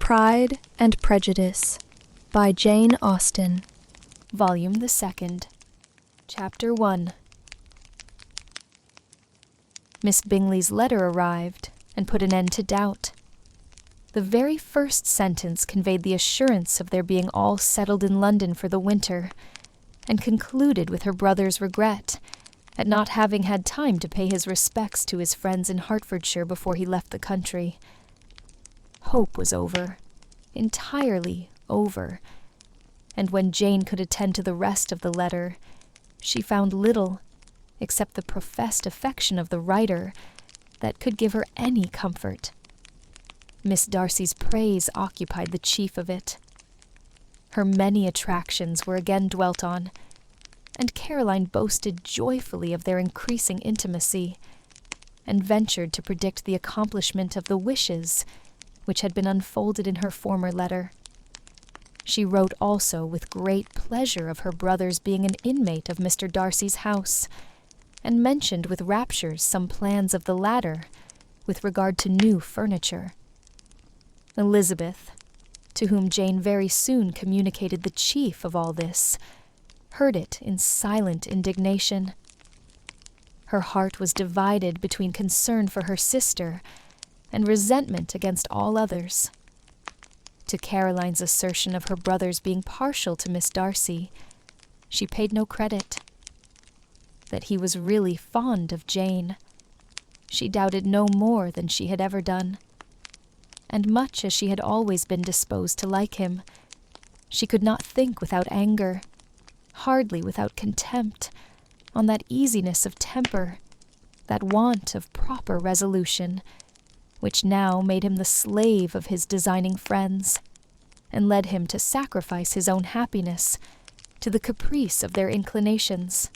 Pride and Prejudice by Jane Austen. Volume the Second. Chapter 1. Miss Bingley's letter arrived and put an end to doubt. The very first sentence conveyed the assurance of their being all settled in London for the winter, and concluded with her brother's regret at not having had time to pay his respects to his friends in Hertfordshire before he left the country. Hope was over, entirely over, and when Jane could attend to the rest of the letter, she found little, except the professed affection of the writer, that could give her any comfort. Miss Darcy's praise occupied the chief of it. Her many attractions were again dwelt on, and Caroline boasted joyfully of their increasing intimacy, and ventured to predict the accomplishment of the wishes which had been unfolded in her former letter. She wrote also with great pleasure of her brother's being an inmate of Mr. Darcy's house, and mentioned with raptures some plans of the latter with regard to new furniture. Elizabeth, to whom Jane very soon communicated the chief of all this, heard it in silent indignation. Her heart was divided between concern for her sister and resentment against all others. To Caroline's assertion of her brother's being partial to Miss Darcy, she paid no credit. That he was really fond of Jane, she doubted no more than she had ever done. And much as she had always been disposed to like him, she could not think without anger, hardly without contempt, on that easiness of temper, that want of proper resolution, which now made him the slave of his designing friends, and led him to sacrifice his own happiness to the caprice of their inclinations.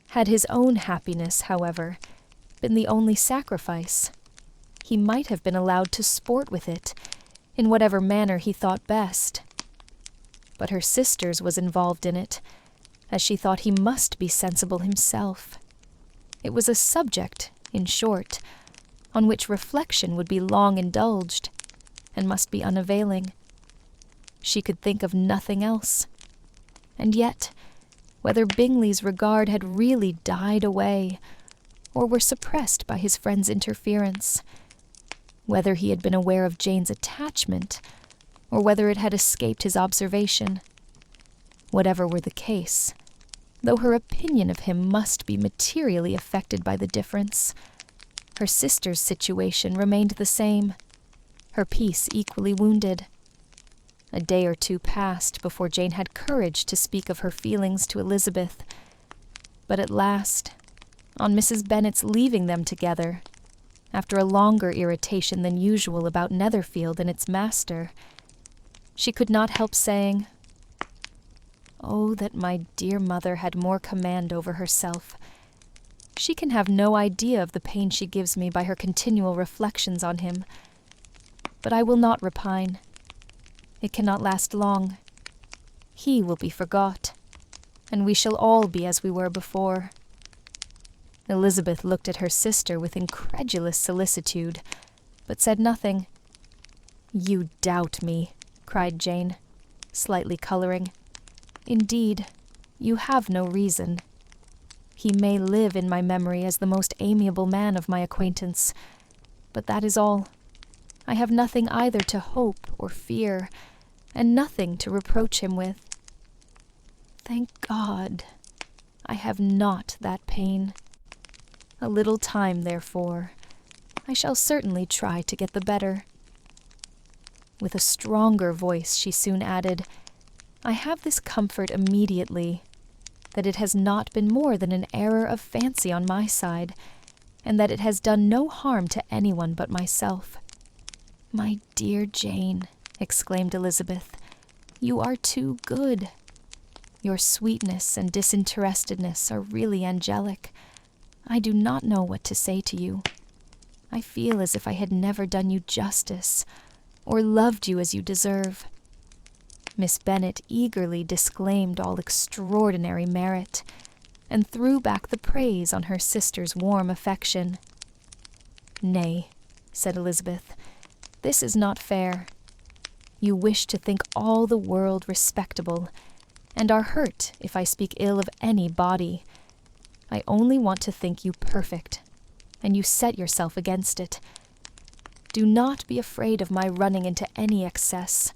Had his own happiness, however, been the only sacrifice, he might have been allowed to sport with it in whatever manner he thought best. But her sister's was involved in it, as she thought he must be sensible himself. It was a subject, in short, on which reflection would be long indulged, and must be unavailing. She could think of nothing else. And yet, whether Bingley's regard had really died away, or were suppressed by his friend's interference, whether he had been aware of Jane's attachment, or whether it had escaped his observation, whatever were the case, though her opinion of him must be materially affected by the difference, her sister's situation remained the same, her peace equally wounded. A day or two passed before Jane had courage to speak of her feelings to Elizabeth, but at last, on Mrs. Bennet's leaving them together, after a longer irritation than usual about Netherfield and its master, she could not help saying, "Oh, that my dear mother had more command over herself. She can have no idea of the pain she gives me by her continual reflections on him. But I will not repine. It cannot last long. He will be forgot, and we shall all be as we were before." Elizabeth looked at her sister with incredulous solicitude, but said nothing. "You doubt me," cried Jane, slightly coloring. "Indeed, you have no reason. He may live in my memory as the most amiable man of my acquaintance, but that is all. I have nothing either to hope or fear, and nothing to reproach him with. Thank God, I have not that pain. A little time, therefore. I shall certainly try to get the better." With a stronger voice she soon added, "I have this comfort immediately, that it has not been more than an error of fancy on my side, and that it has done no harm to anyone but myself." "My dear Jane," exclaimed Elizabeth, "you are too good. Your sweetness and disinterestedness are really angelic. I do not know what to say to you. I feel as if I had never done you justice, or loved you as you deserve." Miss Bennet eagerly disclaimed all extraordinary merit, and threw back the praise on her sister's warm affection. "Nay," said Elizabeth, "this is not fair. You wish to think all the world respectable, and are hurt if I speak ill of any body. I only want to think you perfect, and you set yourself against it. Do not be afraid of my running into any excess,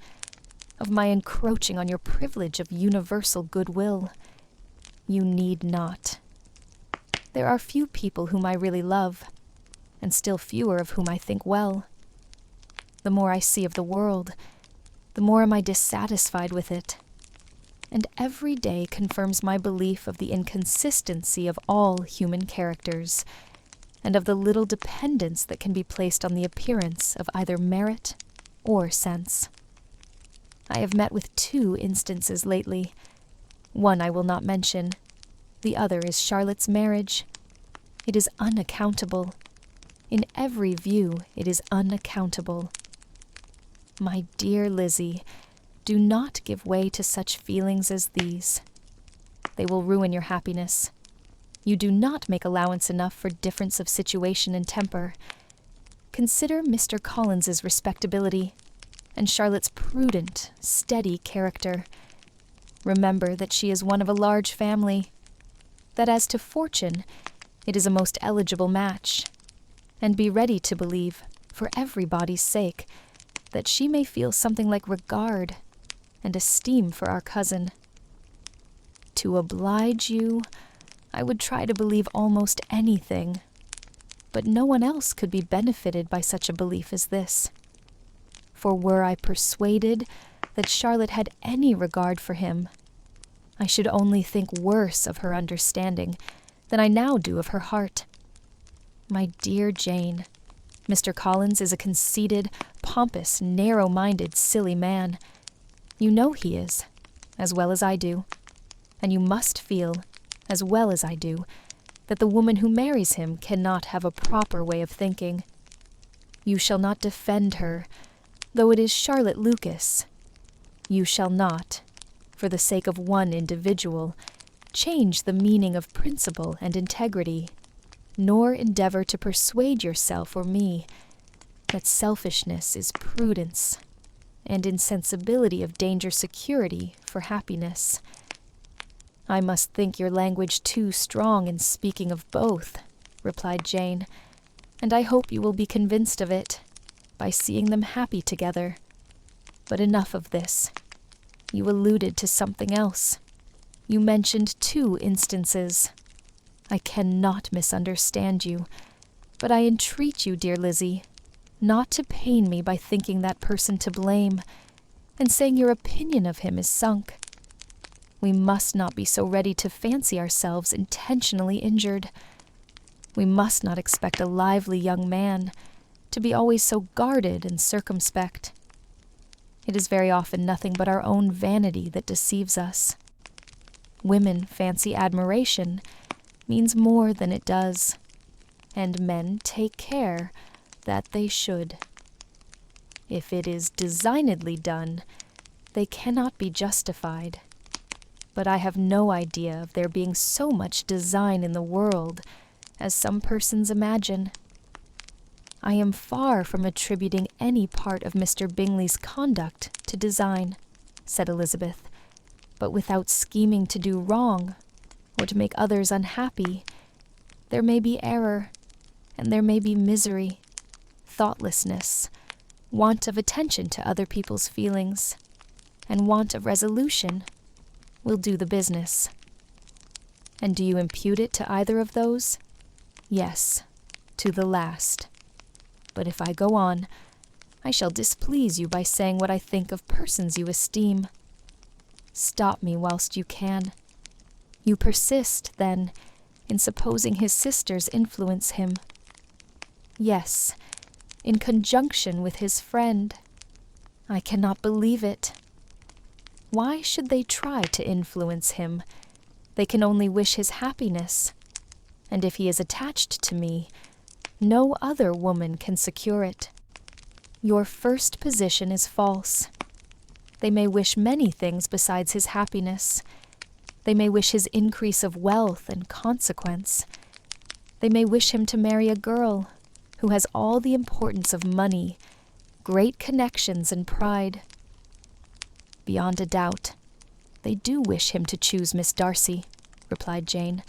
of my encroaching on your privilege of universal goodwill. You need not. There are few people whom I really love, and still fewer of whom I think well. The more I see of the world, the more am I dissatisfied with it, and every day confirms my belief of the inconsistency of all human characters, and of the little dependence that can be placed on the appearance of either merit or sense. I have met with 2 instances lately. One I will not mention. The other is Charlotte's marriage. It is unaccountable. In every view, it is unaccountable. My dear Lizzie, do not give way to such feelings as these. They will ruin your happiness. You do not make allowance enough for difference of situation and temper. Consider Mr. Collins's respectability, and Charlotte's prudent, steady character. Remember that she is one of a large family, that as to fortune, it is a most eligible match, and be ready to believe, for everybody's sake, that she may feel something like regard and esteem for our cousin. To oblige you, I would try to believe almost anything, but no one else could be benefited by such a belief as this. For were I persuaded that Charlotte had any regard for him, I should only think worse of her understanding than I now do of her heart. My dear Jane, Mr. Collins is a conceited, pompous, narrow-minded, silly man. You know he is, as well as I do, and you must feel, as well as I do, that the woman who marries him cannot have a proper way of thinking. You shall not defend her, though it is Charlotte Lucas. You shall not, for the sake of one individual, change the meaning of principle and integrity, nor endeavor to persuade yourself or me that selfishness is prudence, and insensibility of danger security for happiness. I must think your language too strong in speaking of both, replied Jane, and I hope you will be convinced of it by seeing them happy together. But enough of this. You alluded to something else. You mentioned 2 instances. I cannot misunderstand you, but I entreat you, dear Lizzie, not to pain me by thinking that person to blame, and saying your opinion of him is sunk. We must not be so ready to fancy ourselves intentionally injured. We must not expect a lively young man to be always so guarded and circumspect. It is very often nothing but our own vanity that deceives us. Women fancy admiration means more than it does, and men take care that they should. If it is designedly done, they cannot be justified. But I have no idea of there being so much design in the world as some persons imagine. I am far from attributing any part of Mr. Bingley's conduct to design, said Elizabeth, but without scheming to do wrong, or to make others unhappy, there may be error, and there may be misery, thoughtlessness, want of attention to other people's feelings, and want of resolution will do the business. And do you impute it to either of those? Yes, to the last. But if I go on, I shall displease you by saying what I think of persons you esteem. Stop me whilst you can. You persist, then, in supposing his sisters influence him. Yes, in conjunction with his friend. I cannot believe it. Why should they try to influence him? They can only wish his happiness, and if he is attached to me, no other woman can secure it. Your first position is false. They may wish many things besides his happiness. They may wish his increase of wealth and consequence. They may wish him to marry a girl who has all the importance of money, great connections and pride, beyond a doubt. They do wish him to choose Miss Darcy," replied Jane,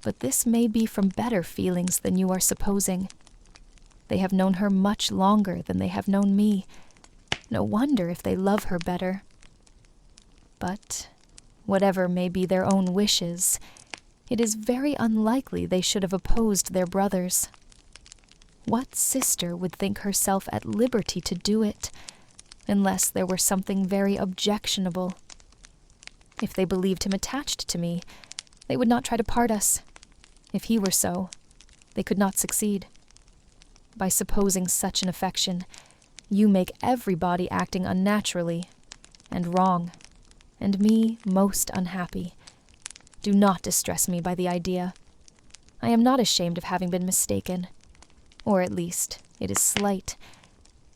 "but this may be from better feelings than you are supposing. They have known her much longer than they have known me. No wonder if they love her better. But, whatever may be their own wishes, it is very unlikely they should have opposed their brothers. What sister would think herself at liberty to do it, unless there were something very objectionable? If they believed him attached to me, they would not try to part us. If he were so, they could not succeed. By supposing such an affection, you make everybody acting unnaturally and wrong, and me most unhappy. Do not distress me by the idea. I am not ashamed of having been mistaken, or at least it is slight.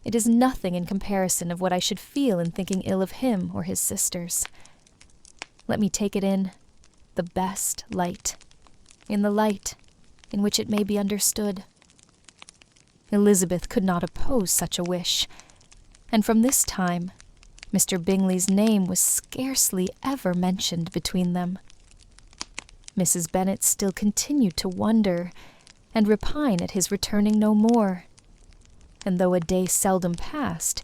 It is nothing in comparison of what I should feel in thinking ill of him or his sisters. Let me take it in the best light, in the light in which it may be understood. Elizabeth could not oppose such a wish, and from this time Mr. Bingley's name was scarcely ever mentioned between them. Mrs. Bennet still continued to wonder and repine at his returning no more, and though a day seldom passed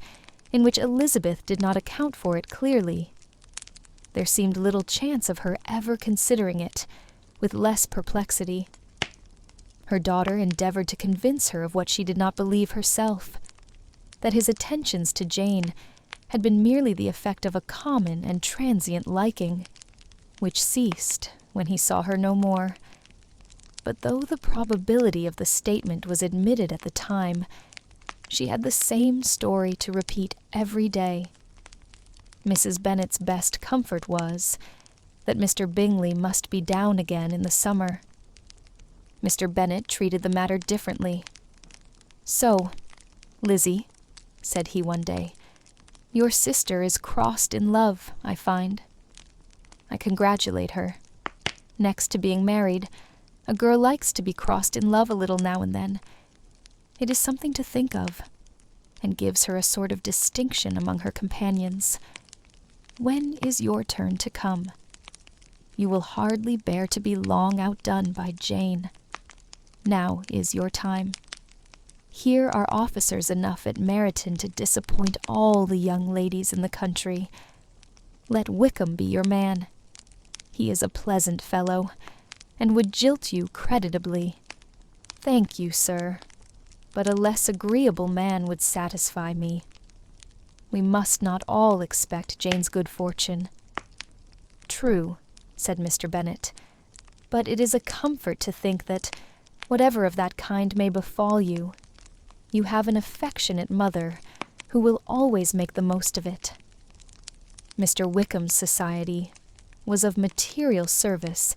in which Elizabeth did not account for it clearly, there seemed little chance of her ever considering it with less perplexity. Her daughter endeavored to convince her of what she did not believe herself, that his attentions to Jane had been merely the effect of a common and transient liking, which ceased when he saw her no more. But though the probability of the statement was admitted at the time, she had the same story to repeat every day. Mrs. Bennet's best comfort was that Mr. Bingley must be down again in the summer. Mr. Bennet treated the matter differently. "So, Lizzie," said he one day, "your sister is crossed in love, I find. I congratulate her. Next to being married, a girl likes to be crossed in love a little now and then. It is something to think of, and gives her a sort of distinction among her companions. When is your turn to come? You will hardly bear to be long outdone by Jane. Now is your time. Here are officers enough at Meryton to disappoint all the young ladies in the country. Let Wickham be your man. He is a pleasant fellow, and would jilt you creditably. Thank you, sir, but a less agreeable man would satisfy me. We must not all expect Jane's good fortune." "True," said Mr. Bennet, "but it is a comfort to think that, whatever of that kind may befall you, you have an affectionate mother who will always make the most of it." Mr. Wickham's society was of material service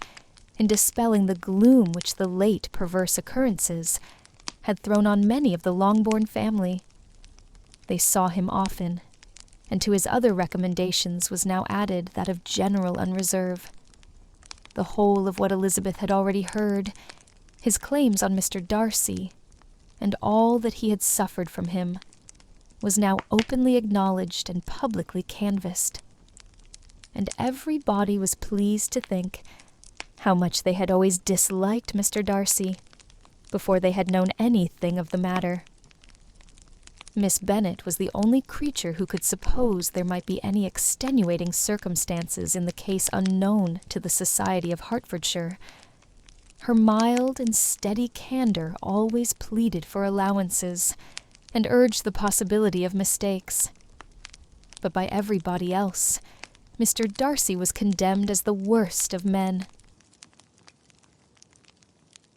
in dispelling the gloom which the late perverse occurrences had thrown on many of the Longbourn family. They saw him often, and to his other recommendations was now added that of general unreserve. The whole of what Elizabeth had already heard, his claims on Mr. Darcy, and all that he had suffered from him, was now openly acknowledged and publicly canvassed. And everybody was pleased to think how much they had always disliked Mr. Darcy before they had known anything of the matter. Miss Bennet was the only creature who could suppose there might be any extenuating circumstances in the case unknown to the society of Hertfordshire. Her mild and steady candor always pleaded for allowances, and urged the possibility of mistakes. But by everybody else, Mr. Darcy was condemned as the worst of men.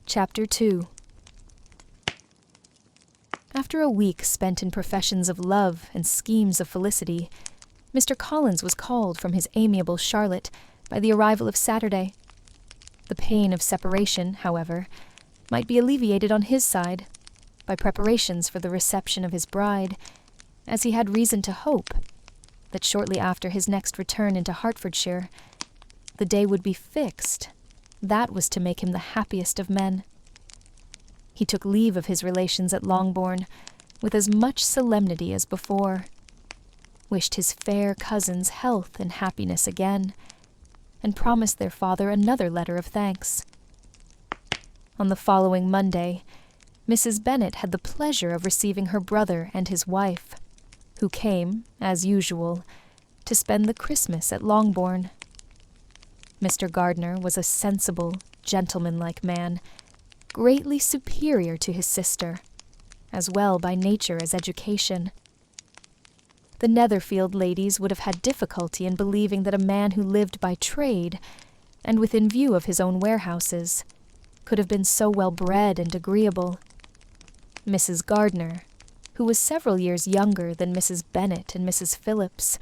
Chapter 2. After a week spent in professions of love and schemes of felicity, Mr. Collins was called from his amiable Charlotte by the arrival of Saturday. The pain of separation, however, might be alleviated on his side by preparations for the reception of his bride, as he had reason to hope that shortly after his next return into Hertfordshire, the day would be fixed that was to make him the happiest of men. He took leave of his relations at Longbourn with as much solemnity as before. wished his fair cousin's health and happiness again, and promised their father another letter of thanks. On the following Monday, Mrs. Bennet had the pleasure of receiving her brother and his wife, who came, as usual, to spend the Christmas at Longbourn. Mr. Gardiner was a sensible, gentlemanlike man, greatly superior to his sister, as well by nature as education. The Netherfield ladies would have had difficulty in believing that a man who lived by trade, and within view of his own warehouses, could have been so well bred and agreeable. Mrs. Gardiner, who was several years younger than Mrs. Bennet and Mrs. Phillips,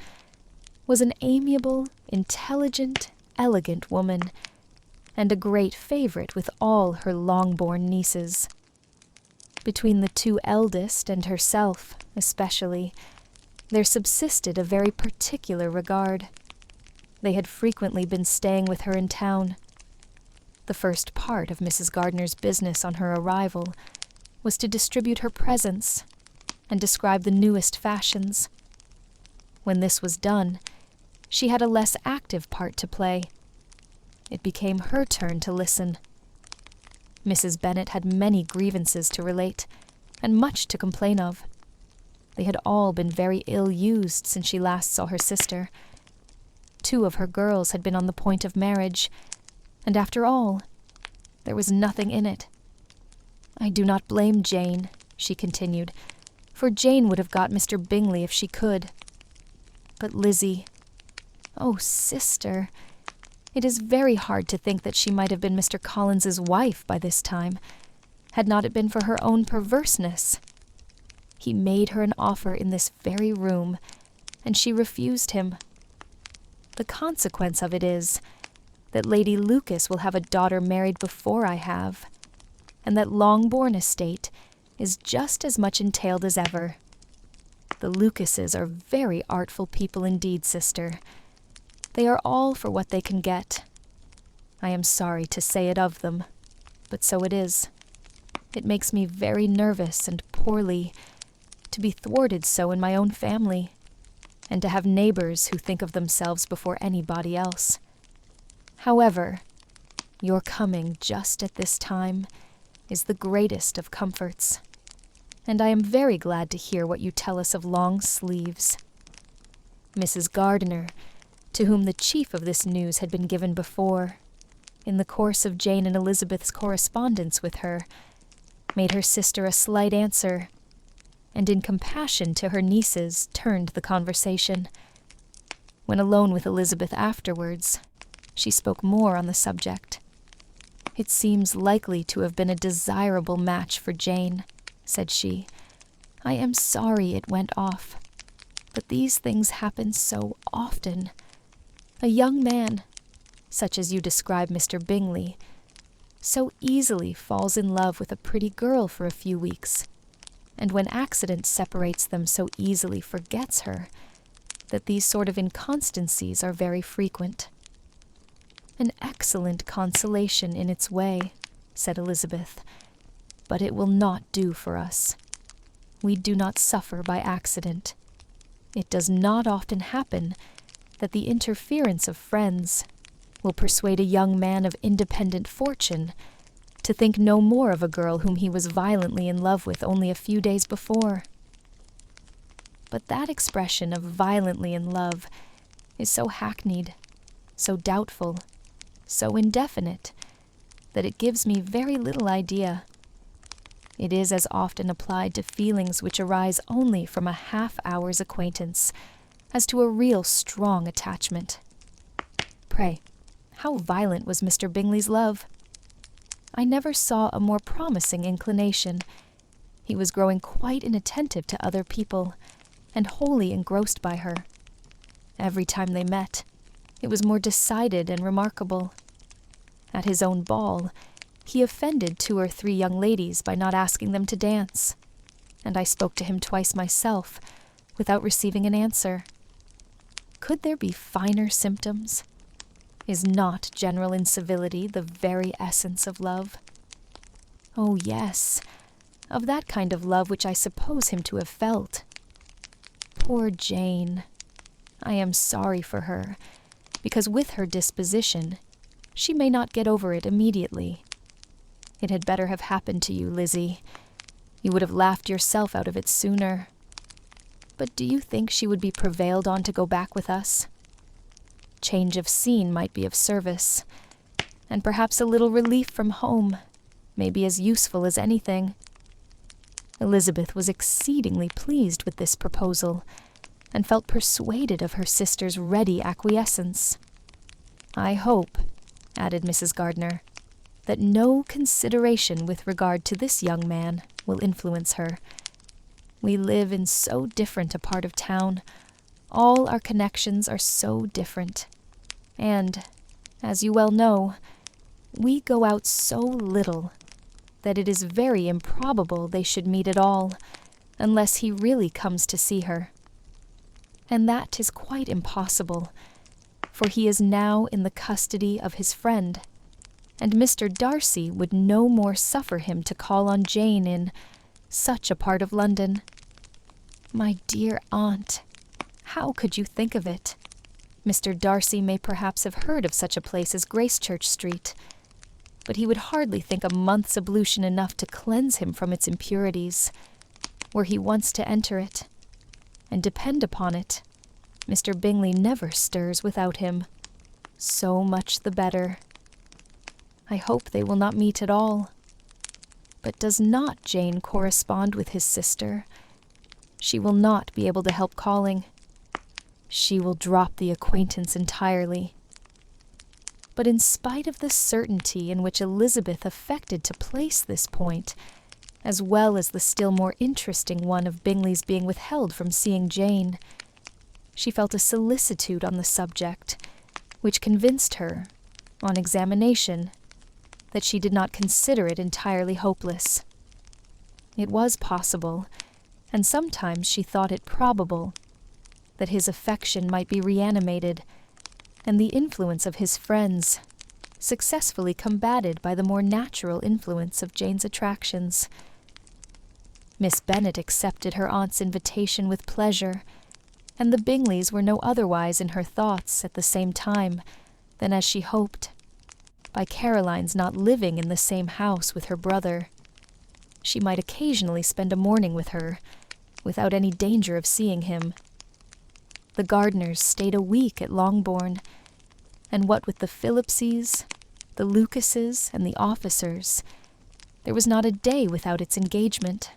was an amiable, intelligent, elegant woman, and a great favourite with all her Longbourn nieces. Between the two eldest and herself, especially, there subsisted a very particular regard. They had frequently been staying with her in town. The first part of Mrs. Gardiner's business on her arrival was to distribute her presents and describe the newest fashions. When this was done, she had a less active part to play. It became her turn to listen. Mrs. Bennet had many grievances to relate, and much to complain of. They had all been very ill-used since she last saw her sister. 2 of her girls had been on the point of marriage, and after all, there was nothing in it. "I do not blame Jane," she continued, "for Jane would have got Mr. Bingley if she could. But Lizzie, oh, sister, it is very hard to think that she might have been Mr. Collins's wife by this time, had not it been for her own perverseness. He made her an offer in this very room, and she refused him. The consequence of it is that Lady Lucas will have a daughter married before I have, and that Longbourn estate is just as much entailed as ever. The Lucases are very artful people indeed, sister. They are all for what they can get. I am sorry to say it of them, but so it is. It makes me very nervous and poorly to be thwarted so in my own family, and to have neighbors who think of themselves before anybody else. However, your coming just at this time is the greatest of comforts, and I am very glad to hear what you tell us of long sleeves." Mrs. Gardiner, to whom the chief of this news had been given before, in the course of Jane and Elizabeth's correspondence with her, made her sister a slight answer, and in compassion to her nieces turned the conversation. When alone with Elizabeth afterwards, she spoke more on the subject. "It seems likely to have been a desirable match for Jane," said she. "I am sorry it went off, but these things happen so often. A young man, such as you describe Mr. Bingley, so easily falls in love with a pretty girl for a few weeks, and when accident separates them so easily forgets her, that these sort of inconstancies are very frequent." "An excellent consolation in its way," said Elizabeth, "but it will not do for us. We do not suffer by accident. It does not often happen that the interference of friends will persuade a young man of independent fortune to think no more of a girl whom he was violently in love with only a few days before. But that expression of violently in love is so hackneyed, so doubtful, so indefinite, that it gives me very little idea. It is as often applied to feelings which arise only from a half-hour's acquaintance as to a real strong attachment. Pray, how violent was Mr. Bingley's love? I never saw a more promising inclination. He was growing quite inattentive to other people, and wholly engrossed by her. Every time they met, it was more decided and remarkable. At his own ball, he offended 2 or 3 young ladies by not asking them to dance, and I spoke to him twice myself, without receiving an answer. Could there be finer symptoms? Is not general incivility the very essence of love? Oh, yes, of that kind of love which I suppose him to have felt. Poor Jane, I am sorry for her, because with her disposition, she may not get over it immediately. It had better have happened to you, Lizzie. You would have laughed yourself out of it sooner. But do you think she would be prevailed on to go back with us? Change of scene might be of service, and perhaps a little relief from home may be as useful as anything. Elizabeth was exceedingly pleased with this proposal, and felt persuaded of her sister's ready acquiescence. I hope, added Mrs. Gardner, that no consideration with regard to this young man will influence her. We live in so different a part of town. All our connections are so different. And, as you well know, we go out so little that it is very improbable they should meet at all, unless he really comes to see her. And that is quite impossible, for he is now in the custody of his friend, and Mr. Darcy would no more suffer him to call on Jane in such a part of London. My dear aunt, how could you think of it? Mr. Darcy may perhaps have heard of such a place as Gracechurch Street, but he would hardly think a month's ablution enough to cleanse him from its impurities, were he once to enter it. And depend upon it, Mr. Bingley never stirs without him. So much the better. I hope they will not meet at all. But does not Jane correspond with his sister? She will not be able to help calling. She will drop the acquaintance entirely. But in spite of the certainty in which Elizabeth affected to place this point, as well as the still more interesting one of Bingley's being withheld from seeing Jane, she felt a solicitude on the subject, which convinced her, on examination, that she did not consider it entirely hopeless. It was possible, and sometimes she thought it probable, that his affection might be reanimated, and the influence of his friends successfully combated by the more natural influence of Jane's attractions. Miss Bennet accepted her aunt's invitation with pleasure, and the Bingleys were no otherwise in her thoughts at the same time than as she hoped, by Caroline's not living in the same house with her brother. She might occasionally spend a morning with her, without any danger of seeing him. The Gardners stayed a week at Longbourn, and what with the Phillipses, the Lucases, and the officers, there was not a day without its engagement.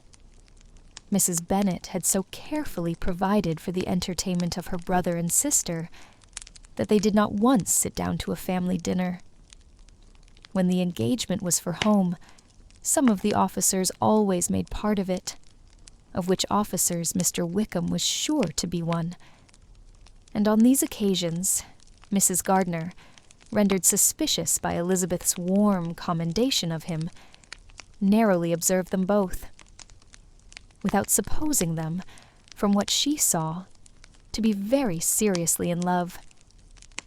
Mrs. Bennet had so carefully provided for the entertainment of her brother and sister that they did not once sit down to a family dinner. When the engagement was for home, some of the officers always made part of it, of which officers Mr. Wickham was sure to be one. And on these occasions, Mrs. Gardner, rendered suspicious by Elizabeth's warm commendation of him, narrowly observed them both, without supposing them, from what she saw, to be very seriously in love.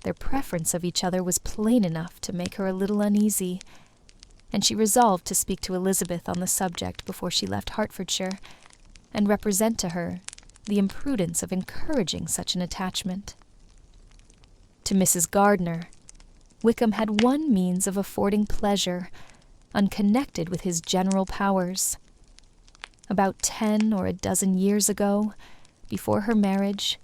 Their preference of each other was plain enough to make her a little uneasy, and she resolved to speak to Elizabeth on the subject before she left Hertfordshire, and represent to her the imprudence of encouraging such an attachment. To Mrs. Gardner, Wickham had one means of affording pleasure, unconnected with his general powers. About 10 or a dozen years ago, before her marriage,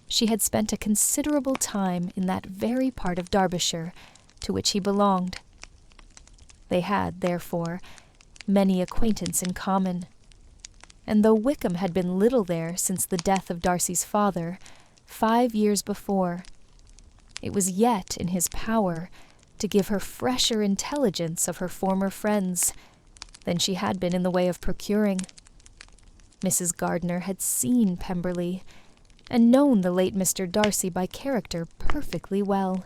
she had spent a considerable time in that very part of Derbyshire to which he belonged. They had, therefore, many acquaintance in common, and though Wickham had been little there since the death of Darcy's father, 5 years before, it was yet in his power to give her fresher intelligence of her former friends than she had been in the way of procuring. Mrs. Gardner had seen Pemberley, and known the late Mr. Darcy by character perfectly well.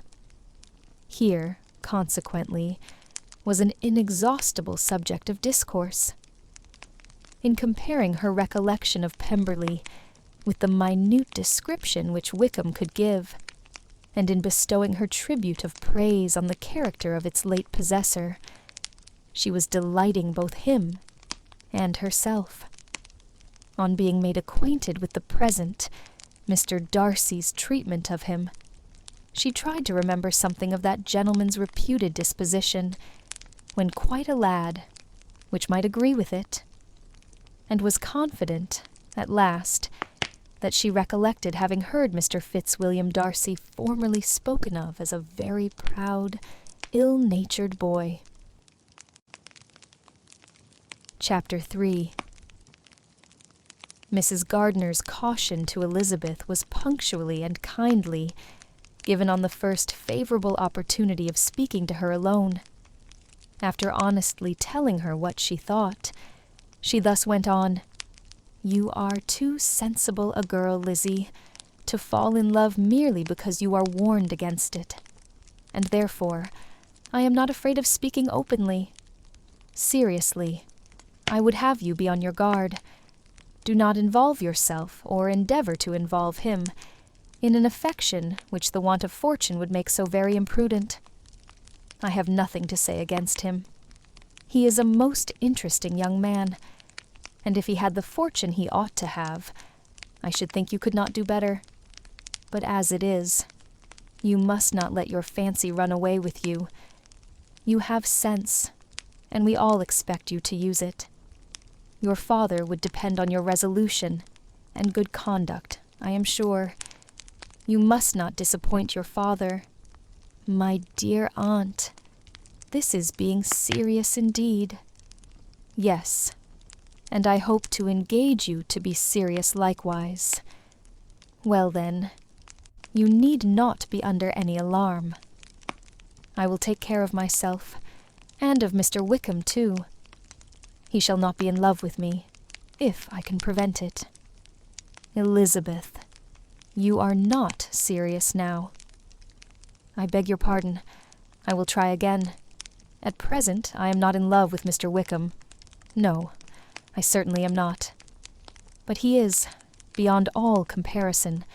Here, consequently, was an inexhaustible subject of discourse. In comparing her recollection of Pemberley with the minute description which Wickham could give, and in bestowing her tribute of praise on the character of its late possessor, she was delighting both him and herself. On being made acquainted with the present, Mr. Darcy's treatment of him. She tried to remember something of that gentleman's reputed disposition, when quite a lad, which might agree with it, and was confident, at last, that she recollected having heard Mr. Fitzwilliam Darcy formerly spoken of as a very proud, ill-natured boy. Chapter 3. Mrs. Gardiner's caution to Elizabeth was punctually and kindly given on the first favourable opportunity of speaking to her alone. After honestly telling her what she thought, she thus went on, "You are too sensible a girl, Lizzie, to fall in love merely because you are warned against it, and therefore I am not afraid of speaking openly. Seriously, I would have you be on your guard. Do not involve yourself, or endeavour to involve him, in an affection which the want of fortune would make so very imprudent. I have nothing to say against him. He is a most interesting young man, and if he had the fortune he ought to have, I should think you could not do better. But as it is, you must not let your fancy run away with you. You have sense, and we all expect you to use it. Your father would depend on your resolution and good conduct, I am sure. You must not disappoint your father. My dear aunt, this is being serious indeed. Yes, and I hope to engage you to be serious likewise. Well then, you need not be under any alarm. I will take care of myself, and of Mr. Wickham too. He shall not be in love with me, if I can prevent it. Elizabeth, you are not serious now. I beg your pardon. I will try again. At present, I am not in love with Mr. Wickham. No, I certainly am not. But he is, beyond all comparison,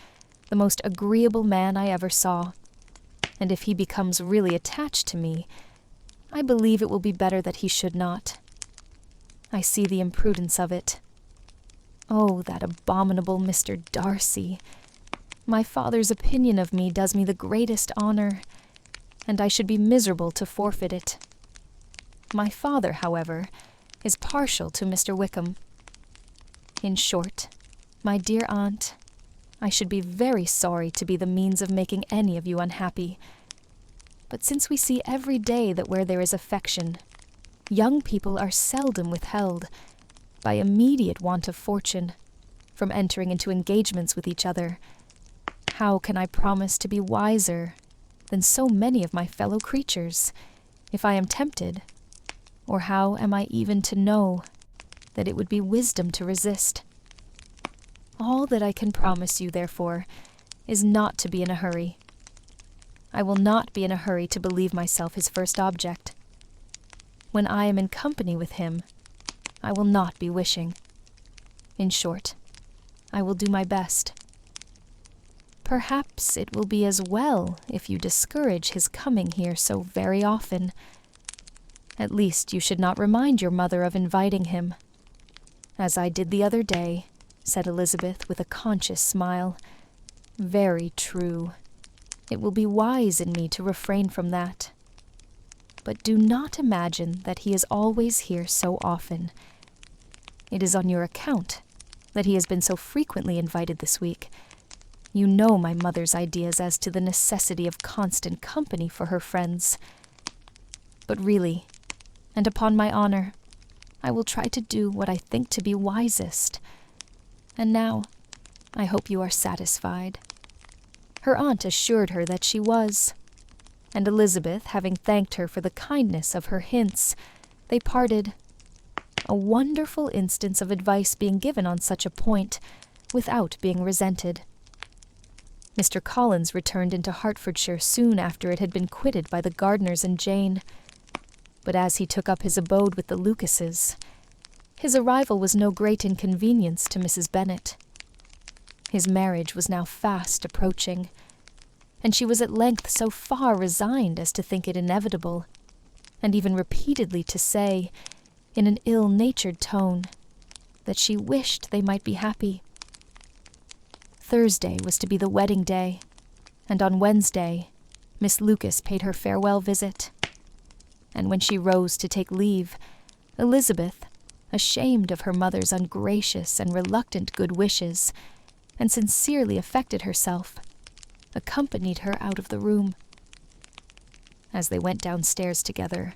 the most agreeable man I ever saw, and if he becomes really attached to me, I believe it will be better that he should not. I see the imprudence of it. Oh, that abominable Mr. Darcy! My father's opinion of me does me the greatest honour, and I should be miserable to forfeit it. My father, however, is partial to Mr. Wickham. In short, my dear aunt, I should be very sorry to be the means of making any of you unhappy. But since we see every day that where there is affection, young people are seldom withheld, by immediate want of fortune, from entering into engagements with each other, how can I promise to be wiser than so many of my fellow creatures, if I am tempted? Or how am I even to know that it would be wisdom to resist? All that I can promise you, therefore, is not to be in a hurry. I will not be in a hurry to believe myself his first object. When I am in company with him, I will not be wishing. In short, I will do my best. Perhaps it will be as well if you discourage his coming here so very often. At least you should not remind your mother of inviting him. As I did the other day, said Elizabeth with a conscious smile. Very true. It will be wise in me to refrain from that. But do not imagine that he is always here so often. It is on your account that he has been so frequently invited this week. You know my mother's ideas as to the necessity of constant company for her friends. But really, and upon my honour, I will try to do what I think to be wisest. And now, I hope you are satisfied. Her aunt assured her that she was, and Elizabeth, having thanked her for the kindness of her hints, they parted. A wonderful instance of advice being given on such a point, without being resented. Mr. Collins returned into Hertfordshire soon after it had been quitted by the Gardiners and Jane. But as he took up his abode with the Lucases, his arrival was no great inconvenience to Mrs. Bennet. His marriage was now fast approaching, and she was at length so far resigned as to think it inevitable, and even repeatedly to say, in an ill-natured tone, that she wished they might be happy. Thursday was to be the wedding day, and on Wednesday, Miss Lucas paid her farewell visit. And when she rose to take leave, Elizabeth, ashamed of her mother's ungracious and reluctant good wishes, and sincerely affected herself, accompanied her out of the room. As they went downstairs together,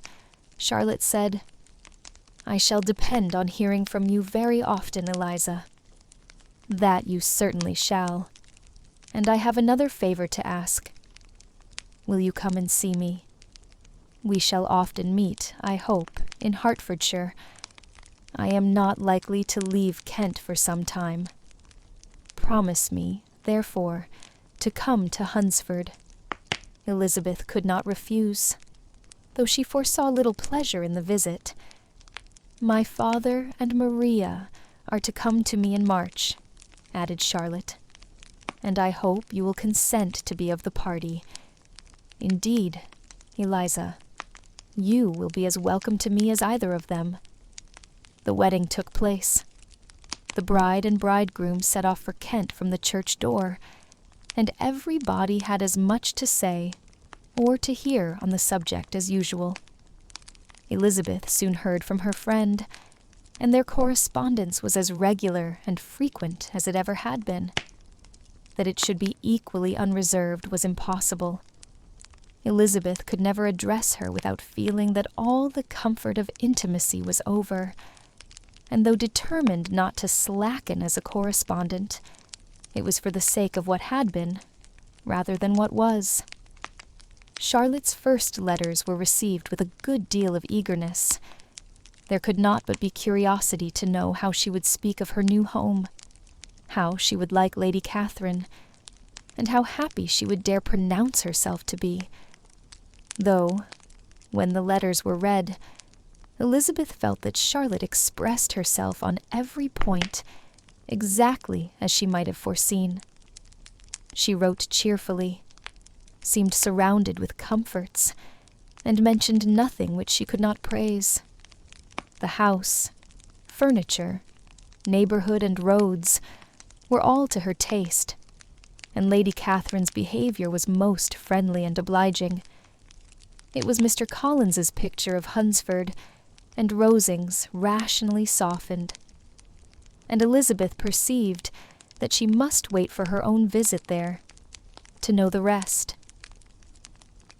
Charlotte said, "I shall depend on hearing from you very often, Eliza." "That you certainly shall. And I have another favor to ask. Will you come and see me? We shall often meet, I hope, in Hertfordshire. I am not likely to leave Kent for some time. Promise me, therefore, to come to Hunsford." Elizabeth could not refuse, though she foresaw little pleasure in the visit. "My father and Maria are to come to me in March," added Charlotte, "and I hope you will consent to be of the party. Indeed, Eliza, you will be as welcome to me as either of them." The wedding took place. The bride and bridegroom set off for Kent from the church door, and everybody had as much to say or to hear on the subject as usual. Elizabeth soon heard from her friend, and their correspondence was as regular and frequent as it ever had been. That it should be equally unreserved was impossible. Elizabeth could never address her without feeling that all the comfort of intimacy was over, and though determined not to slacken as a correspondent, it was for the sake of what had been, rather than what was. Charlotte's first letters were received with a good deal of eagerness. There could not but be curiosity to know how she would speak of her new home, how she would like Lady Catherine, and how happy she would dare pronounce herself to be. Though, when the letters were read, Elizabeth felt that Charlotte expressed herself on every point exactly as she might have foreseen. She wrote cheerfully, seemed surrounded with comforts, and mentioned nothing which she could not praise. The house, furniture, neighborhood, and roads were all to her taste, and Lady Catherine's behavior was most friendly and obliging. It was Mr. Collins's picture of Hunsford, and Rosings rationally softened, and Elizabeth perceived that she must wait for her own visit there, to know the rest.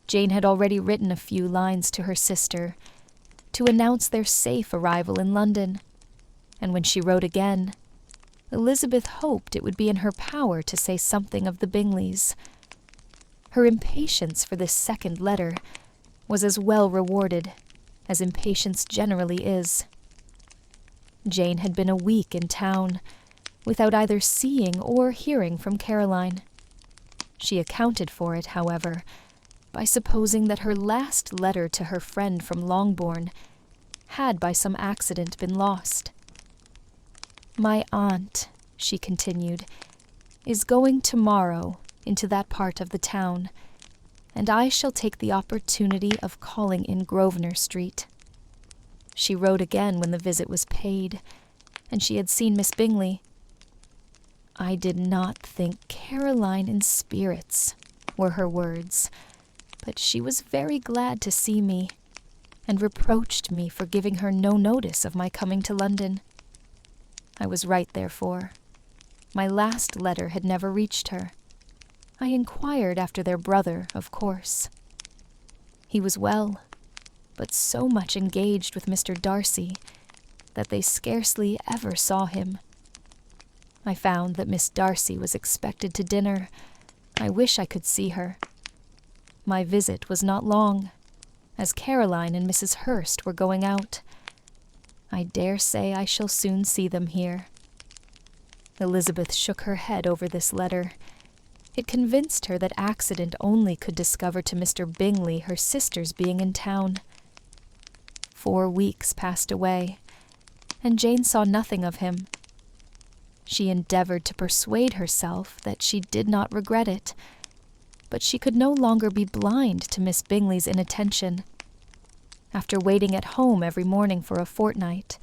Jane had already written a few lines to her sister, to announce their safe arrival in London, and when she wrote again, Elizabeth hoped it would be in her power to say something of the Bingleys. Her impatience for this second letter was as well rewarded as impatience generally is. Jane had been a week in town, without either seeing or hearing from Caroline. She accounted for it, however, by supposing that her last letter to her friend from Longbourn had by some accident been lost. "My aunt," she continued, "is going tomorrow into that part of the town, and I shall take the opportunity of calling in Grosvenor Street." She wrote again when the visit was paid, and she had seen Miss Bingley. "I did not think Caroline in spirits," were her words, "but she was very glad to see me, and reproached me for giving her no notice of my coming to London. I was right, therefore. My last letter had never reached her. I inquired after their brother, of course. He was well, but so much engaged with Mr. Darcy that they scarcely ever saw him. I found that Miss Darcy was expected to dinner. I wish I could see her. My visit was not long, as Caroline and Mrs. Hurst were going out. I dare say I shall soon see them here." Elizabeth shook her head over this letter. It convinced her that accident only could discover to Mr. Bingley her sister's being in town. 4 weeks passed away, and Jane saw nothing of him. She endeavored to persuade herself that she did not regret it, but she could no longer be blind to Miss Bingley's inattention. After waiting at home every morning for a fortnight,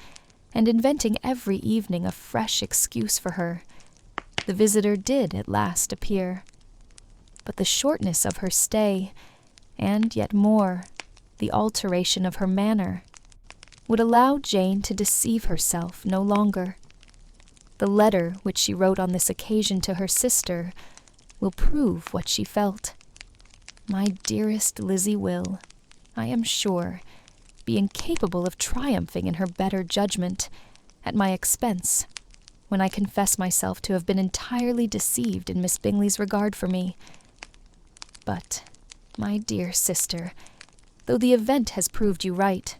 and inventing every evening a fresh excuse for her, The visitor did at last appear, but the shortness of her stay, and yet more, the alteration of her manner, would allow Jane to deceive herself no longer. The letter which she wrote on this occasion to her sister will prove what she felt. My dearest Lizzie will, I am sure, be incapable of triumphing in her better judgment, at my expense, when I confess myself to have been entirely deceived in Miss Bingley's regard for me. But, my dear sister, though the event has proved you right,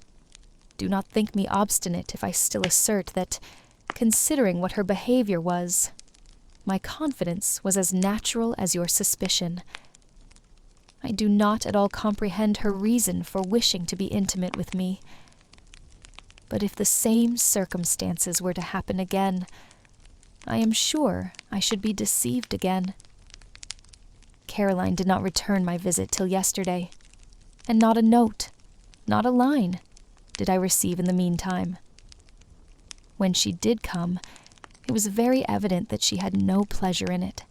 do not think me obstinate if I still assert that, considering what her behavior was, my confidence was as natural as your suspicion. I do not at all comprehend her reason for wishing to be intimate with me. But if the same circumstances were to happen again, I am sure I should be deceived again. Caroline did not return my visit till yesterday, and not a note, not a line, did I receive in the meantime. When she did come, it was very evident that she had no pleasure in it.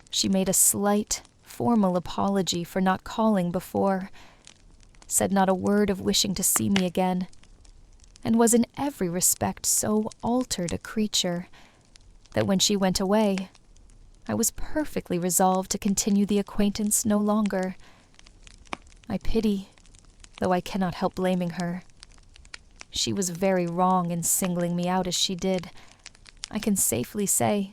She made a slight, formal apology for not calling before, said not a word of wishing to see me again, and was in every respect so altered a creature that when she went away, I was perfectly resolved to continue the acquaintance no longer. I pity, though I cannot help blaming her. She was very wrong in singling me out as she did. I can safely say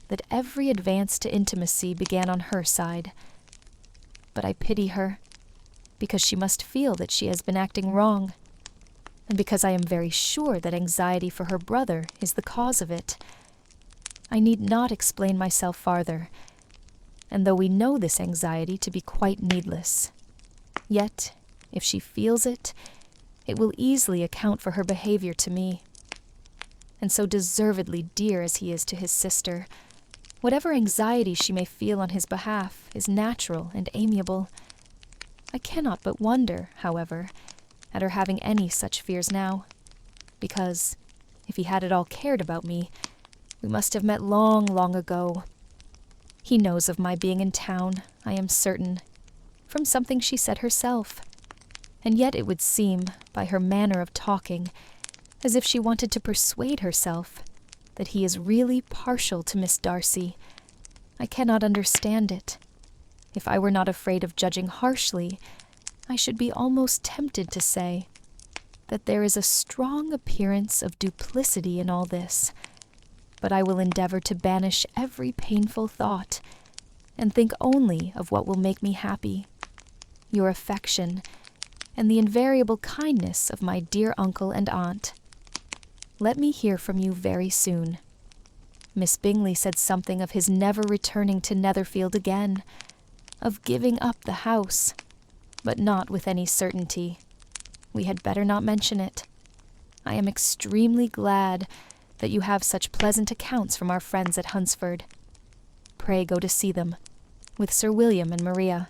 that every advance to intimacy began on her side. But I pity her, because she must feel that she has been acting wrong, and because I am very sure that anxiety for her brother is the cause of it. I need not explain myself farther, and though we know this anxiety to be quite needless, yet, if she feels it, it will easily account for her behavior to me. And so deservedly dear as he is to his sister, whatever anxiety she may feel on his behalf is natural and amiable. I cannot but wonder, however, at her having any such fears now, because, if he had at all cared about me, we must have met long, long ago. He knows of my being in town, I am certain, from something she said herself, and yet it would seem, by her manner of talking, as if she wanted to persuade herself that he is really partial to Miss Darcy. I cannot understand it. If I were not afraid of judging harshly, I should be almost tempted to say that there is a strong appearance of duplicity in all this, but I will endeavor to banish every painful thought, and think only of what will make me happy, your affection, and the invariable kindness of my dear uncle and aunt. Let me hear from you very soon. Miss Bingley said something of his never returning to Netherfield again, of giving up the house, but not with any certainty. We had better not mention it. I am extremely glad that you have such pleasant accounts from our friends at Hunsford. Pray go to see them, with Sir William and Maria.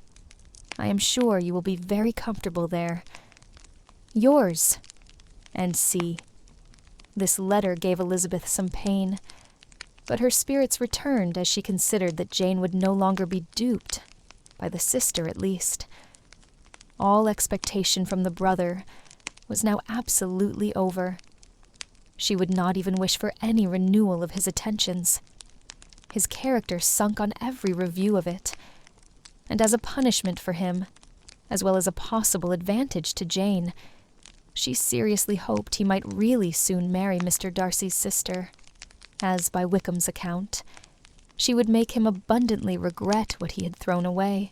I am sure you will be very comfortable there. Yours, N.C. This letter gave Elizabeth some pain, but her spirits returned as she considered that Jane would no longer be duped, by the sister at least. All expectation from the brother was now absolutely over. She would not even wish for any renewal of his attentions. His character sunk on every review of it, and as a punishment for him, as well as a possible advantage to Jane, she seriously hoped he might really soon marry Mr. Darcy's sister, as, by Wickham's account, she would make him abundantly regret what he had thrown away.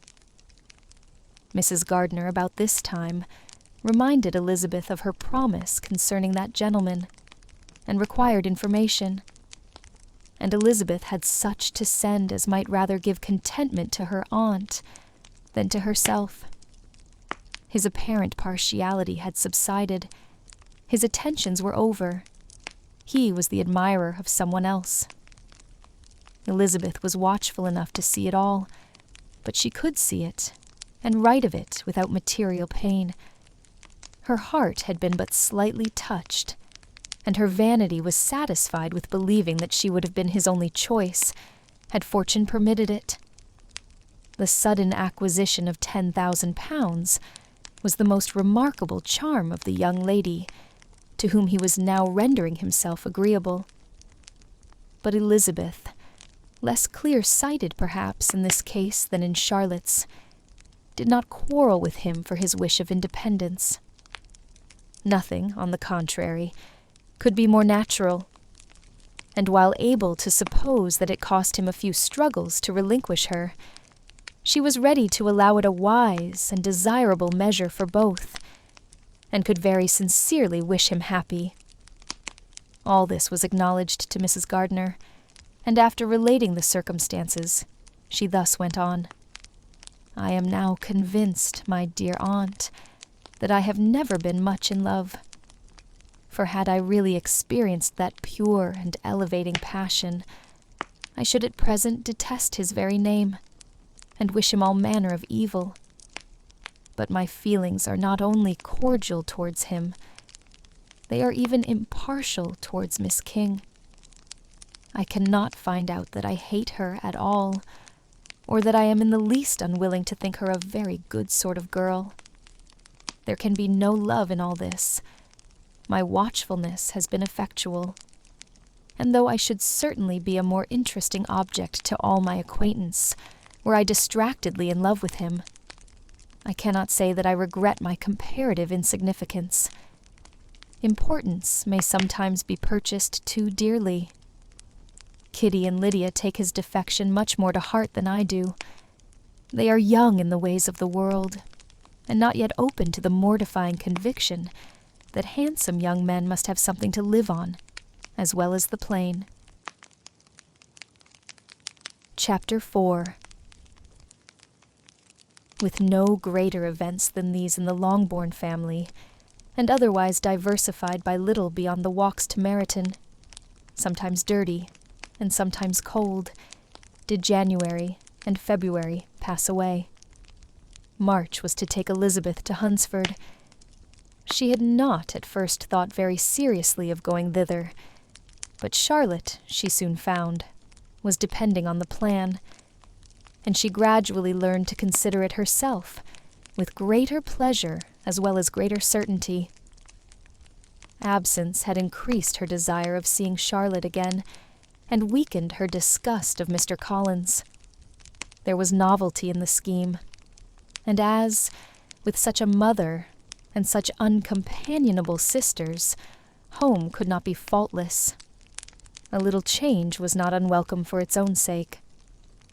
Mrs. Gardiner, about this time, reminded Elizabeth of her promise concerning that gentleman, and required information, and Elizabeth had such to send as might rather give contentment to her aunt than to herself. His apparent partiality had subsided. His attentions were over. He was the admirer of someone else. Elizabeth was watchful enough to see it all, but she could see it, and write of it without material pain. Her heart had been but slightly touched, and her vanity was satisfied with believing that she would have been his only choice, had fortune permitted it. The sudden acquisition of £10,000 was the most remarkable charm of the young lady, to whom he was now rendering himself agreeable. But Elizabeth, less clear-sighted perhaps in this case than in Charlotte's, did not quarrel with him for his wish of independence. Nothing, on the contrary, could be more natural, and while able to suppose that it cost him a few struggles to relinquish her, she was ready to allow it a wise and desirable measure for both, and could very sincerely wish him happy. All this was acknowledged to Mrs. Gardiner, and after relating the circumstances, she thus went on. "I am now convinced, my dear aunt, that I have never been much in love. For had I really experienced that pure and elevating passion, I should at present detest his very name, and wish him all manner of evil. But my feelings are not only cordial towards him, they are even impartial towards Miss King. I cannot find out that I hate her at all, or that I am in the least unwilling to think her a very good sort of girl. There can be no love in all this. My watchfulness has been effectual, and though I should certainly be a more interesting object to all my acquaintance were I distractedly in love with him, I cannot say that I regret my comparative insignificance. Importance may sometimes be purchased too dearly. Kitty and Lydia take his defection much more to heart than I do. They are young in the ways of the world, and not yet open to the mortifying conviction that handsome young men must have something to live on, as well as the plain." Chapter 4. With no greater events than these in the Longbourn family, and otherwise diversified by little beyond the walks to Meryton, sometimes dirty, and sometimes cold, did January and February pass away. March was to take Elizabeth to Hunsford. She had not at first thought very seriously of going thither, but Charlotte, she soon found, was depending on the plan, and she gradually learned to consider it herself, with greater pleasure as well as greater certainty. Absence had increased her desire of seeing Charlotte again, and weakened her disgust of Mr. Collins. There was novelty in the scheme, and as, with such a mother and such uncompanionable sisters, home could not be faultless, a little change was not unwelcome for its own sake.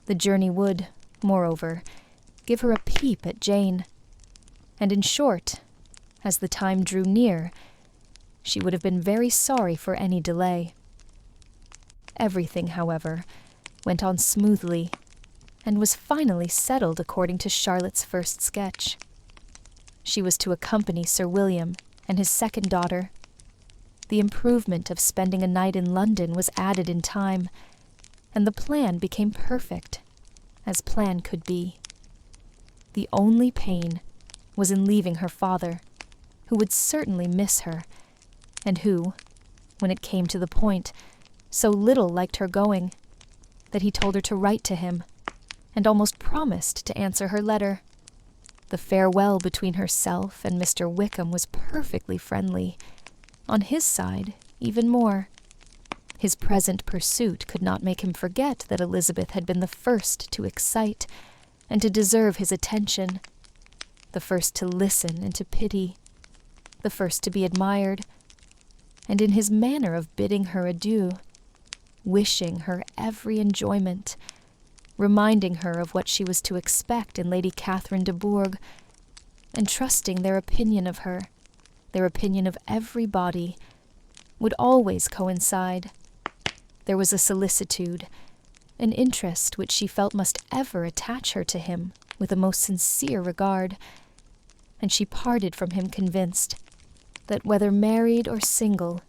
The journey would, moreover, give her a peep at Jane, and in short, as the time drew near, she would have been very sorry for any delay. Everything, however, went on smoothly, and was finally settled according to Charlotte's first sketch. She was to accompany Sir William and his second daughter. The improvement of spending a night in London was added in time, and the plan became perfect, as plan could be. The only pain was in leaving her father, who would certainly miss her, and who, when it came to the point, so little liked her going, that he told her to write to him, and almost promised to answer her letter. The farewell between herself and Mr. Wickham was perfectly friendly, on his side even more. His present pursuit could not make him forget that Elizabeth had been the first to excite and to deserve his attention, the first to listen and to pity, the first to be admired, and in his manner of bidding her adieu, wishing her every enjoyment, reminding her of what she was to expect in Lady Catherine de Bourgh, and trusting their opinion of her, their opinion of everybody, would always coincide. There was a solicitude, an interest which she felt must ever attach her to him with a most sincere regard, and she parted from him convinced that whether married or single,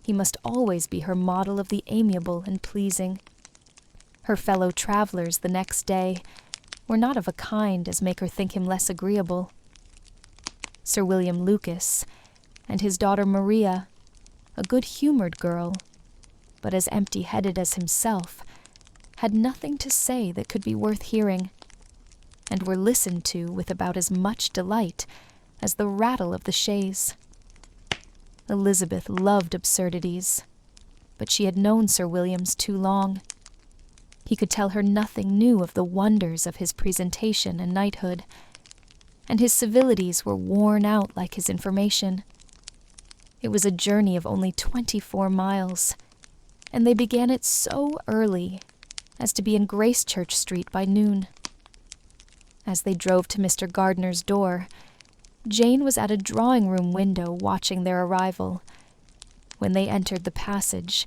he must always be her model of the amiable and pleasing. Her fellow travellers the next day were not of a kind as make her think him less agreeable. Sir William Lucas and his daughter Maria, a good-humoured girl, but as empty-headed as himself, had nothing to say that could be worth hearing, and were listened to with about as much delight as the rattle of the chaise. Elizabeth loved absurdities, but she had known Sir William's too long. He could tell her nothing new of the wonders of his presentation and knighthood, and his civilities were worn out like his information. It was a journey of only 24 miles, and they began it so early as to be in Gracechurch Street by noon. As they drove to Mr. Gardiner's door, Jane was at a drawing-room window watching their arrival. When they entered the passage,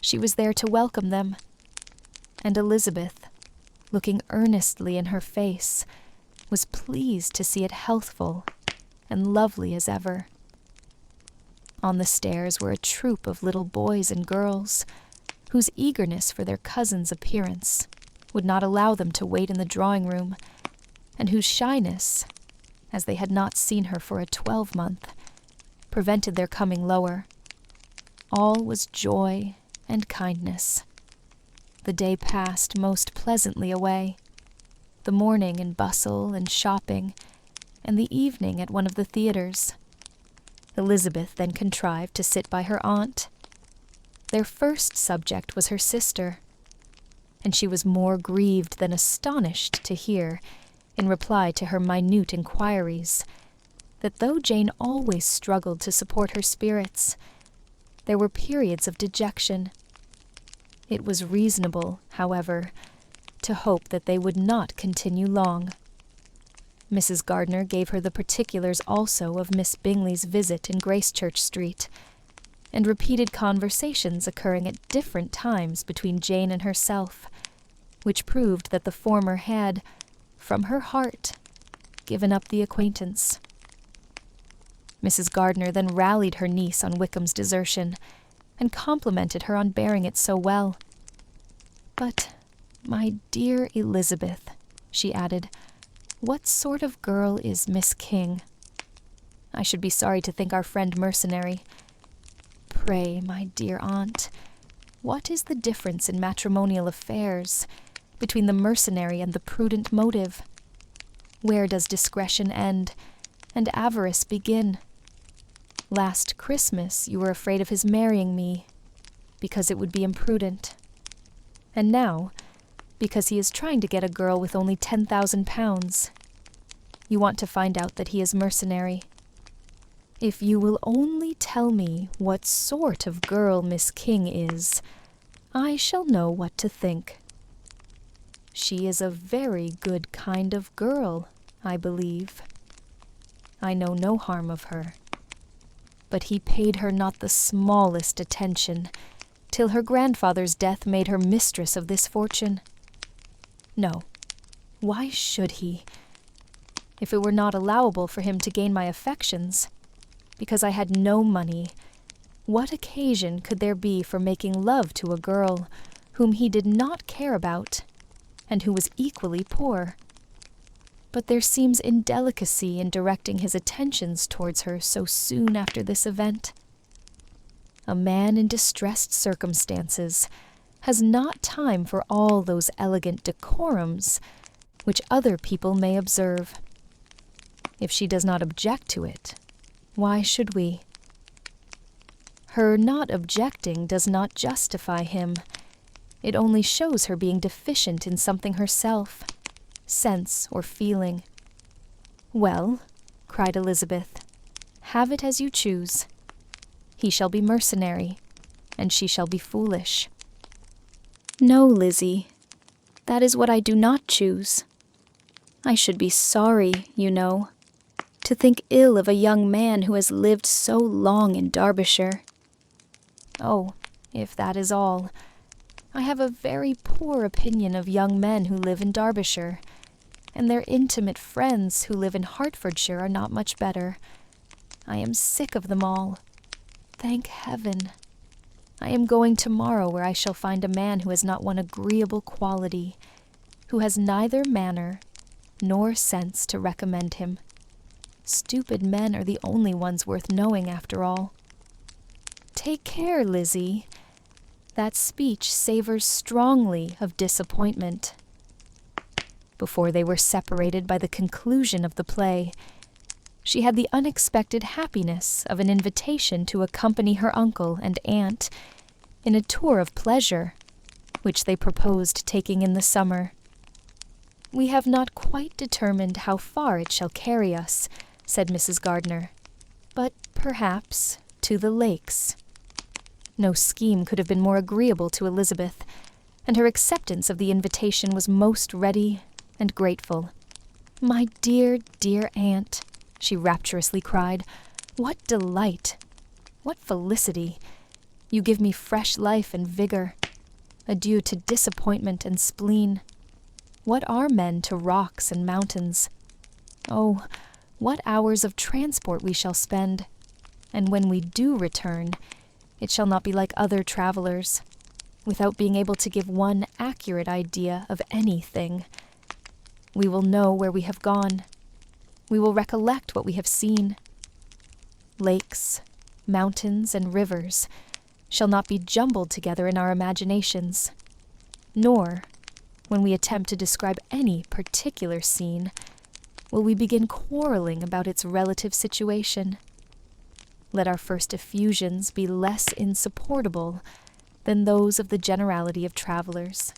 she was there to welcome them, and Elizabeth, looking earnestly in her face, was pleased to see it healthful and lovely as ever. On the stairs were a troop of little boys and girls, whose eagerness for their cousin's appearance would not allow them to wait in the drawing-room, and whose shyness, as they had not seen her for a 12-month, prevented their coming lower. All was joy and kindness. The day passed most pleasantly away, the morning in bustle and shopping, and the evening at one of the theaters. Elizabeth then contrived to sit by her aunt. Their first subject was her sister, and she was more grieved than astonished to hear, in reply to her minute inquiries, that though Jane always struggled to support her spirits, there were periods of dejection. It was reasonable, however, to hope that they would not continue long. Mrs. Gardiner gave her the particulars also of Miss Bingley's visit in Gracechurch Street, and repeated conversations occurring at different times between Jane and herself, which proved that the former had, from her heart, given up the acquaintance. Mrs. Gardiner then rallied her niece on Wickham's desertion, and complimented her on bearing it so well. "But, my dear Elizabeth," she added, "what sort of girl is Miss King? I should be sorry to think our friend mercenary. Pray, my dear aunt, what is the difference in matrimonial affairs between the mercenary and the prudent motive? Where does discretion end and avarice begin? Last Christmas you were afraid of his marrying me, because it would be imprudent. And now, because he is trying to get a girl with only £10,000, you want to find out that he is mercenary. If you will only tell me what sort of girl Miss King is, I shall know what to think. She is a very good kind of girl, I believe. I know no harm of her. But he paid her not the smallest attention, till her grandfather's death made her mistress of this fortune. No, why should he? If it were not allowable for him to gain my affections, because I had no money, what occasion could there be for making love to a girl whom he did not care about, and who was equally poor? But there seems indelicacy in directing his attentions towards her so soon after this event. A man in distressed circumstances has not time for all those elegant decorums which other people may observe. If she does not object to it, why should we? Her not objecting does not justify him. It only shows her being deficient in something herself, sense or feeling. "Well," cried Elizabeth, "have it as you choose. He shall be mercenary, and she shall be foolish." "No, Lizzie, that is what I do not choose. I should be sorry, you know, to think ill of a young man who has lived so long in Derbyshire." "Oh, if that is all, I have a very poor opinion of young men who live in Derbyshire, and their intimate friends who live in Hertfordshire are not much better. I am sick of them all. Thank heaven. I am going tomorrow where I shall find a man who has not one agreeable quality, who has neither manner nor sense to recommend him. Stupid men are the only ones worth knowing after all. Take care, Lizzie. That speech savors strongly of disappointment. Before they were separated by the conclusion of the play, she had the unexpected happiness of an invitation to accompany her uncle and aunt in a tour of pleasure, which they proposed taking in the summer. "We have not quite determined how far it shall carry us," said Mrs. Gardiner, "but perhaps to the lakes." No scheme could have been more agreeable to Elizabeth, and her acceptance of the invitation was most ready and grateful. "My dear, dear aunt," she rapturously cried, "what delight! What felicity! You give me fresh life and vigor. Adieu to disappointment and spleen. What are men to rocks and mountains? Oh, what hours of transport we shall spend! And when we do return, it shall not be like other travelers, without being able to give one accurate idea of anything. We will know where we have gone. We will recollect what we have seen. Lakes, mountains, and rivers shall not be jumbled together in our imaginations, nor, when we attempt to describe any particular scene, will we begin quarreling about its relative situation. Let our first effusions be less insupportable than those of the generality of travelers.